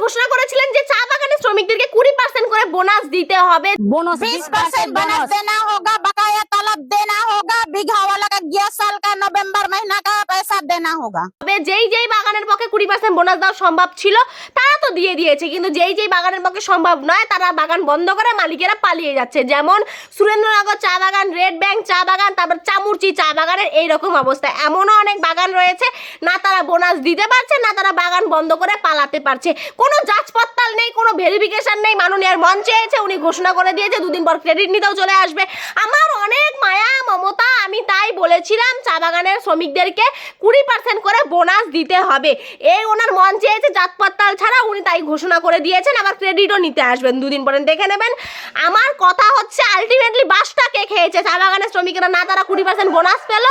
ঘোষণা করেছিলেন যে চা বাগানের শ্রমিকদেরকে 20% করে বোনাস দিতে হবে। बोनस 20% बोनस देना होगा, बकाया तलब देना होगा, बीघा वाला का 11 साल का नवंबर महीना का पैसा देना होगा। তবে যেই যেই বাগানের পক্ষে 20% বোনাস দেওয়া সম্ভব ছিল তারা তো দিয়ে দিয়েছে, কিন্তু যেই যেই বাগানের পক্ষে সম্ভব নয় তারা বাগান বন্ধ করে মালিকেরা পালিয়ে যাচ্ছে। যেমন সুরেন্দ্রনগর চা বাগান, রেড ব্যাংক চা বাগান, তারপর চামুরচি চা বাগানের এইরকম অবস্থা। এমনও অনেক বাগান রয়েছে না তারা বোনাস দিতে পারছে না তারা বাগান বন্ধ করে পালাতে পারছে। কোনো যাচ পড়তাল নেই, কোনো ভেরিফিকেশন নেই। মাননীয়ার মন চেয়েছে, উনি ঘোষণা করে দিয়েছে, দুদিন পর ক্রেডিট নিতেও চলে আসবে। আমার অনেক মায়া মমতা, আমি তাই বলেছিলাম চা বাগানের শ্রমিকদেরকে 20% করে বোনাস দিতে হবে। এই ওনার মন চেয়েছে, জাত পড়তাল ছাড়া উনি তাই ঘোষণা করে দিয়েছেন। আবার ক্রেডিটও নিতে আসবেন, দুদিন পরে দেখে নেবেন। আমার কথা হচ্ছে আলটিমেটলি বাসটা কে খেয়েছে? চা বাগানের শ্রমিকরা না তারা 20% বোনাস পেল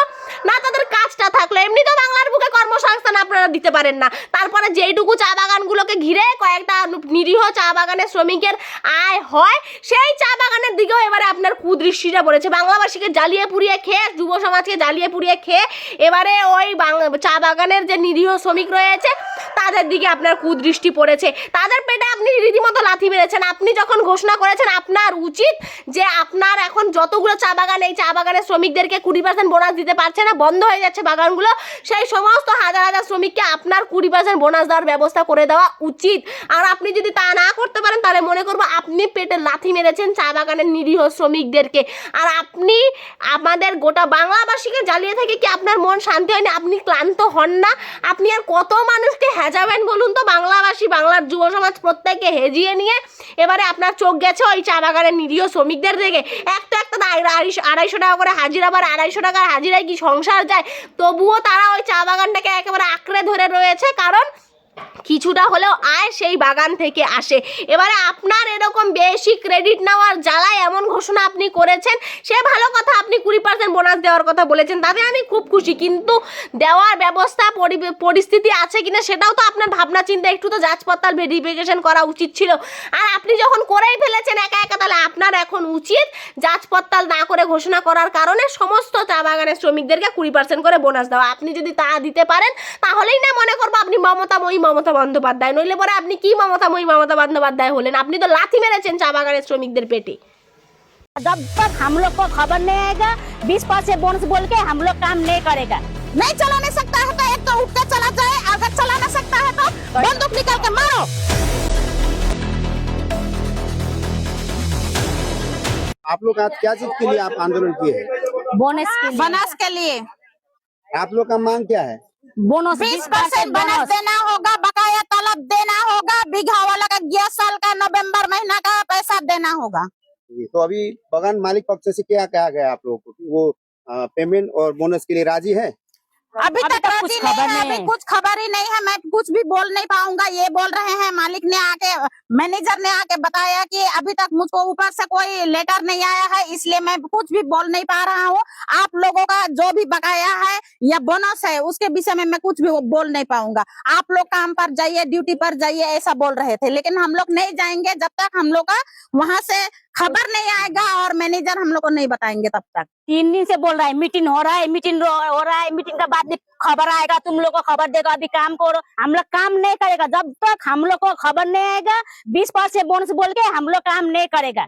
না তাদের কাজটা থাকলো। এমনি তো বাংলার বুকে কর্মসংস্থান আপনারা দিতে পারেন না, তারপরে যেইটুকু চা বাগানগুলোকে ঘিরে কয়েকটা নিরীহ চা বাগানের শ্রমিকের আয় হয় সেই চা বাগানের দিকেও এবারে আপনার কুদৃষ্টিটা পড়েছে। বাংলাবাসীকে জ্বালিয়ে পুড়িয়ে খেয়ে, যুব সমাজকে জ্বালিয়ে পুড়িয়ে খেয়ে এবারে ওই চা বাগানের যে নিরীহ শ্রমিক রয়েছে তাদের দিকে আপনার কুদৃষ্টি পড়েছে। তাদের পেটে আপনি রীতিমতো লাথি মেরেছেন। আপনি যখন ঘোষণা করেছেন আপনার উচিত যে আপনার এখন যতগুলো চা বাগান, এই চা বাগানের শ্রমিকদেরকে 20% বোনাস দিতে পারছে না, বন্ধ হয়ে যাচ্ছে বাগানগুলো, সেই সমস্ত হাজার হাজার শ্রমিককে আপনার 20% বোনাস দেওয়ার ব্যবস্থা করে দেওয়া উচিত। আর আপনি যদি তা না করতে পারেন তাহলে মনে করবো আপনি পেটে লাথি মেরেছেন চা বাগানের নিরীহ শ্রমিকদেরকে। আর আপনি আমাদের গোটা বাংলাবাসীকে জ্বালিয়ে থেকে কি আপনার মন শান্তি হয়নি? আপনি ক্লান্ত হন না? আপনি আর কত মানুষকে হেজাবেন বলুন তো? বাংলাবাসী, বাংলার যুব সমাজ প্রত্যেককে হেজিয়ে নিয়ে এবারে আপনার চোখ গেছে ওই চা বাগানের নিরীহ শ্রমিকদের দিকে। একটা 250 টাকা করে হাজিরা, আবার 250 টাকার হাজিরায় কি সংসার যায়? তবুও তারা ওই চা বাগানটাকে একেবারে আঁকড়ে ধরে রয়েছে, কারণ কিছুটা হলেও আয় সেই বাগান থেকে আসে। এবারে আপনার এরকম বেশি ক্রেডিট নেওয়ার জ্বালায় এমন ঘোষণা আপনি করেছেন, সে ভালো কথা, আপনি 20% বোনাস দেওয়ার কথা বলেছেন, তাতে আমি খুব খুশি। কিন্তু দেওয়ার ব্যবস্থা পরিস্থিতি আছে কিনা সেটাও তো আপনার ভাবনা চিন্তা একটু তো যাচ পড়তাল ভেরিফিকেশন করা উচিত ছিল। আর আপনি যখন করেই ফেলেছেন একা একা, তাহলে আপনার এখন উচিত যাচ পড়তাল না করে ঘোষণা করার কারণে সমস্ত চা বাগানের শ্রমিকদেরকে 20% করে বোনাস দেওয়া। আপনি যদি তা দিতে পারেন তাহলেই না মনে করবো আপনি মমতা বন্দ্যোপাধ্যায়, নইলে পরে আপনি কি মমতা বন্দ্যোপাধ্যায় হলেন? আপনি তো লাথি মেরেছেন চা বাগানের শ্রমিকদের পেটে। जब तक हम लोग को खबर नहीं आएगा 20% बोनस बोल के हम लोग काम नहीं करेगा। नहीं चला नहीं सकता है तो एक तो उठ के चला जाए, अगर चला ना सकता है तो बंदूक निकाल के मारो। आप लोग आज क्या चीज के लिए आप आंदोलन किए हैं? बोनस के लिए आप लोग का मांग क्या है? बोनस 20% बोनस देना होगा, बकाया तलब देना होगा, बीघा वाला का 11 साल का नवंबर महीना का पैसा देना होगा। तो अभी बगान मालिक पक्ष से क्या कहा गया आप लोगों को? वो पेमेंट और बोनस के लिए राजी है? अभी तक कुछ राजी खबर नहीं है, नहीं अभी है। कुछ खबर ही नहीं है। मैं कुछ भी बोल नहीं पाऊंगा। ये बोल रहे हैं मालिक ने आके, मैनेजर ने आके बताया कि अभी तक मुझको ऊपर से कोई लेटर नहीं आया है, इसलिए मैं कुछ भी बोल नहीं पा रहा हूँ। आप लोगों का जो भी बकाया है या बोनस है उसके विषय में मैं कुछ भी बोल नहीं पाऊंगा। आप लोग काम पर जाइए, ड्यूटी पर जाइए, ऐसा बोल रहे थे, लेकिन हम लोग नहीं जाएंगे जब तक हम लोग का वहाँ से खबर नहीं आएगा और मैनेजर हम लोग को नहीं बताएंगे तब तक। 3 दिन से बोल रहा है मीटिंग हो रहा है, मीटिंग का बाद में खबर आएगा, तुम लोग को खबर देगा, अभी काम करो। हम लोग काम नहीं करेगा जब तक हम लोग को खबर नहीं आएगा। 20% बोनस बोल के हम लोग काम नहीं करेगा।